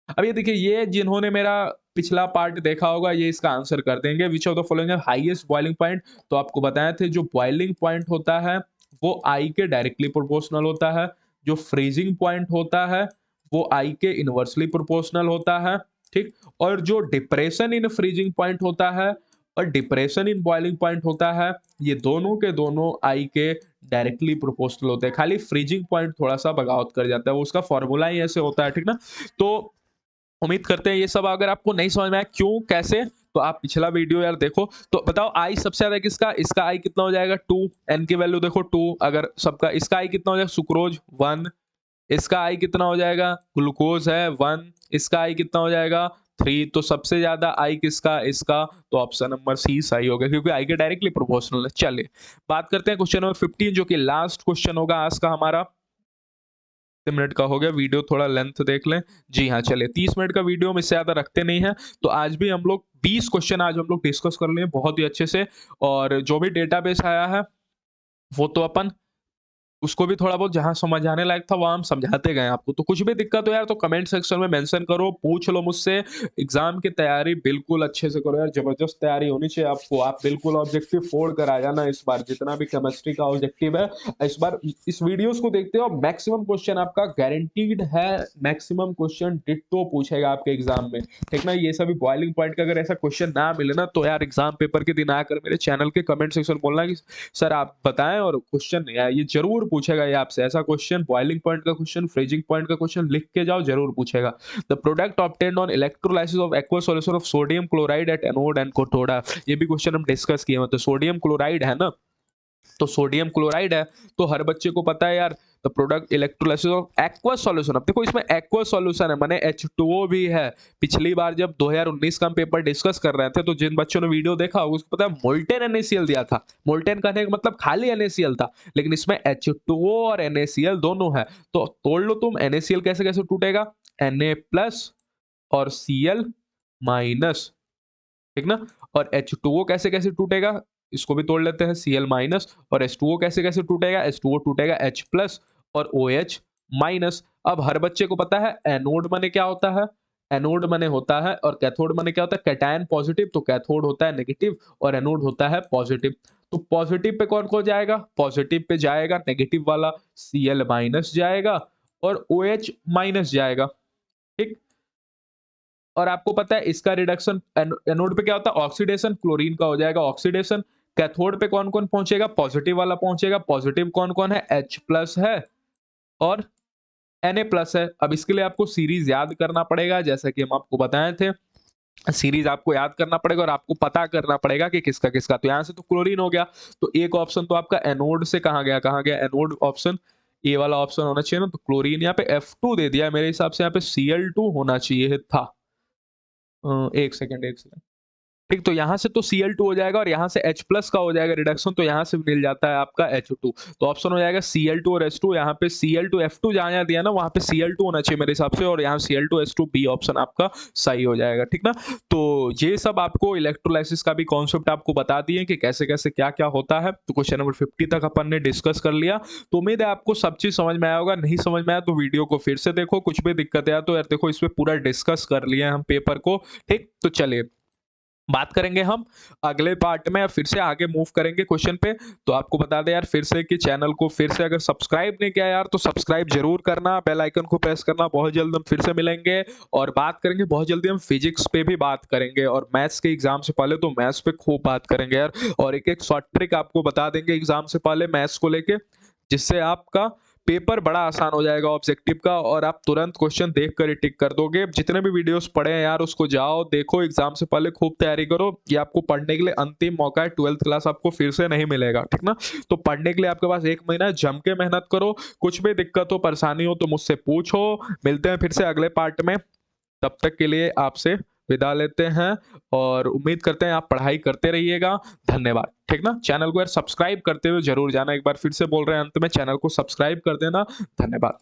A: अब ये देखिए, ये जिन्होंने मेरा पिछला पार्ट देखा होगा ये इसका आंसर कर देंगे, विच ऑफ द फॉलोइंग है हाईएस्ट बॉइलिंग पॉइंट, तो आपको बताए थे जो बॉइलिंग पॉइंट होता है वो आई के डायरेक्टली प्रोपोर्शनल होता है, जो फ्रीजिंग पॉइंट होता है वो आई के इनवर्सली प्रोपोर्शनल होता है, ठीक, और जो डिप्रेशन इन फ्रीजिंग पॉइंट होता है और डिप्रेशन इन बॉइलिंग पॉइंट होता है, ये दोनों के दोनों आई के डायरेक्टली प्रोपोर्शनल होते हैं, खाली फ्रीजिंग पॉइंट थोड़ा सा बगावत कर जाता है, वो उसका फॉर्मूला ही ऐसे होता है, ठीक ना। तो उम्मीद करते हैं ये सब अगर आपको नहीं समझ में आया क्यों कैसे, तो आप पिछला वीडियो यार देखो। तो बताओ आई सबसे ज्यादा किसका, इसका आई कितना हो जाएगा 2, एन की वैल्यू देखो 2, अगर सबका इसका आई कितना हो जाएगा सुक्रोज 1, इसका आई कितना हो जाएगा ग्लूकोज है 1, इसका आई कितना हो जाएगा 3, तो सबसे ज्यादा आई किसका इसका, तो ऑप्शन नंबर सी सही होगा क्योंकि आई के डायरेक्टली प्रोपोर्शनल है। चलिए बात करते हैं क्वेश्चन नंबर 15 जो कि लास्ट क्वेश्चन होगा आज का हमारा। 30 मिनट का हो गया, वीडियो थोड़ा लेंथ देख लें। जी हाँ चलिए 30 मिनट का वीडियो हम इससे ज्यादा रखते नहीं है, तो आज भी हम लोग 20 क्वेश्चन आज हम लोग डिस्कस कर लिए बहुत ही अच्छे से। और जो भी डेटाबेस आया है वो तो अपन उसको भी थोड़ा बहुत जहाँ समझ आने लायक था वहाँ हम समझाते गए आपको। तो कुछ भी दिक्कत हो यार तो कमेंट सेक्शन में मेंशन करो, पूछ लो मुझसे। एग्जाम की तैयारी बिल्कुल अच्छे से करो यार, जबरदस्त तैयारी होनी चाहिए आपको। आप बिल्कुल ऑब्जेक्टिव फोड़ कर आ जाना इस बार, जितना भी केमिस्ट्री का ऑब्जेक्टिव है इस बार। इस वीडियोस को देखते हो मैक्सिमम क्वेश्चन आपका गारंटीड है, मैक्सिमम क्वेश्चन डिट्टो पूछेगा आपके एग्जाम में, ठीक ना। ये सभी बॉइलिंग पॉइंट का अगर ऐसा क्वेश्चन ना मिले ना तो यार एग्जाम पेपर के दिन आकर मेरे चैनल के कमेंट सेक्शन बोलना कि सर आप बताएं और क्वेश्चन नहीं आया, ये जरूर पूछेगा ये आपसे। ऐसा क्वेश्चन बॉइलिंग पॉइंट का क्वेश्चन, फ्रीजिंग पॉइंट का क्वेश्चन लिख के जाओ, जरूर पूछेगा। The product obtained on electrolysis of aqueous solution of sodium chloride at anode and cathode, ये भी क्वेश्चन हम डिस्कस किए हैं। तो सोडियम क्लोराइड है ना, तो सोडियम क्लोराइड है, तो हर बच्चे को पता है यार the product electrolysis of aqueous solution. अब देखो इसमें एक्वस सॉल्यूशन है माने H2O भी है। पिछली बार जब 2019 का हम पेपर डिस्कस कर रहे थे तो जिन बच्चों ने वीडियो देखा होगा उसको पता है मोल्टेन NaCl दिया था। मोल्टेन कहने का मतलब खाली NaCl था, लेकिन इसमें H2O और NaCl दोनों है। तो तोड़ लो तुम, NaCl कैसे कैसे टूटेगा, Na प्लस और Cl माइनस, ठीक ना। और H2O कैसे कैसे टूटेगा, इसको भी तोड़ लेते हैं, Cl माइनस। और H2O कैसे कैसे टूटेगा, H2O टूटेगा H प्लस और OH माइनस। अब हर बच्चे को पता है एनोड माने क्या होता है, एनोड माने होता है, और कैथोड माने क्या होता है कैटायन पॉजिटिव, तो कैथोड होता है नेगेटिव और एनोड होता है पॉजिटिव। तो पॉजिटिव पे कौन कौन जाएगा, पॉजिटिव पे जाएगा नेगेटिव वाला Cl माइनस जाएगा और OH माइनस जाएगा, ठीक। और आपको पता है इसका रिडक्शन एनोड पे क्या होता है ऑक्सीडेशन, क्लोरीन का हो जाएगा ऑक्सीडेशन। कैथोड पे कौन कौन पहुंचेगा, पॉजिटिव वाला पहुंचेगा। पॉजिटिव कौन कौन है, H प्लस है और Na प्लस है। अब इसके लिए आपको सीरीज याद करना पड़ेगा, जैसा कि हम आपको बताए थे। सीरीज आपको याद करना पड़ेगा और आपको पता करना पड़ेगा कि किसका किसका। तो यहां से तो क्लोरीन हो गया, तो एक ऑप्शन तो आपका एनोड से कहा गया, कहा गया एनोड ऑप्शन, ए वाला ऑप्शन होना चाहिए ना। तो क्लोरीन यहाँ पे F2 दे दिया, मेरे हिसाब से यहाँ पे Cl2 होना चाहिए था। एक सेकंड एक सेकंड, ठीक। तो यहाँ से तो Cl2 हो जाएगा और यहाँ से H प्लस का हो जाएगा रिडक्शन, तो यहाँ से मिल जाता है आपका H2। तो ऑप्शन हो जाएगा Cl2 और H2। यहाँ पे Cl2 F2 जहाँ जहाँ दिया ना वहाँ पे Cl2 होना चाहिए मेरे हिसाब से, और यहाँ Cl2 H2 बी ऑप्शन आपका सही हो जाएगा, ठीक ना। तो ये सब आपको इलेक्ट्रोलाइसिस का भी कॉन्सेप्ट आपको बता दिए कि कैसे कैसे क्या क्या होता है। तो क्वेश्चन नंबर 50 तक अपन ने डिस्कस कर लिया। तो उम्मीद है आपको सब चीज समझ में आया होगा। नहीं समझ में आया तो वीडियो को फिर से देखो, कुछ भी दिक्कत है तो यार देखो इसमें पूरा डिस्कस कर लिया हम पेपर को, ठीक। तो चलिए बात करेंगे हम अगले पार्ट में, फिर से आगे मूव करेंगे क्वेश्चन पे। तो आपको बता दें यार फिर से कि चैनल को फिर से अगर सब्सक्राइब नहीं किया यार तो सब्सक्राइब जरूर करना, बेल आइकन को प्रेस करना। बहुत जल्द हम फिर से मिलेंगे और बात करेंगे, बहुत जल्दी हम फिजिक्स पे भी बात करेंगे और मैथ्स के एग्जाम से पहले तो मैथ्स पे खूब बात करेंगे यार। और एक एक शॉर्ट ट्रिक आपको बता देंगे एग्जाम से पहले मैथ्स को लेके, जिससे आपका पेपर बड़ा आसान हो जाएगा ऑब्जेक्टिव का और आप तुरंत क्वेश्चन देख कर ही टिक कर दोगे। जितने भी वीडियोस पढ़े हैं यार उसको जाओ देखो, एग्जाम से पहले खूब तैयारी करो। ये आपको पढ़ने के लिए अंतिम मौका है, 12th क्लास आपको फिर से नहीं मिलेगा, ठीक ना। तो पढ़ने के लिए आपके पास 1 महीना जम के मेहनत करो। कुछ भी दिक्कत हो परेशानी हो तो मुझसे पूछो। मिलते हैं फिर से अगले पार्ट में, तब तक के लिए आपसे विदा लेते हैं और उम्मीद करते हैं आप पढ़ाई करते रहिएगा। धन्यवाद, ठीक ना। चैनल को यार सब्सक्राइब करते हुए जरूर जाना, एक बार फिर से बोल रहे हैं अंत में, चैनल को सब्सक्राइब कर देना। धन्यवाद।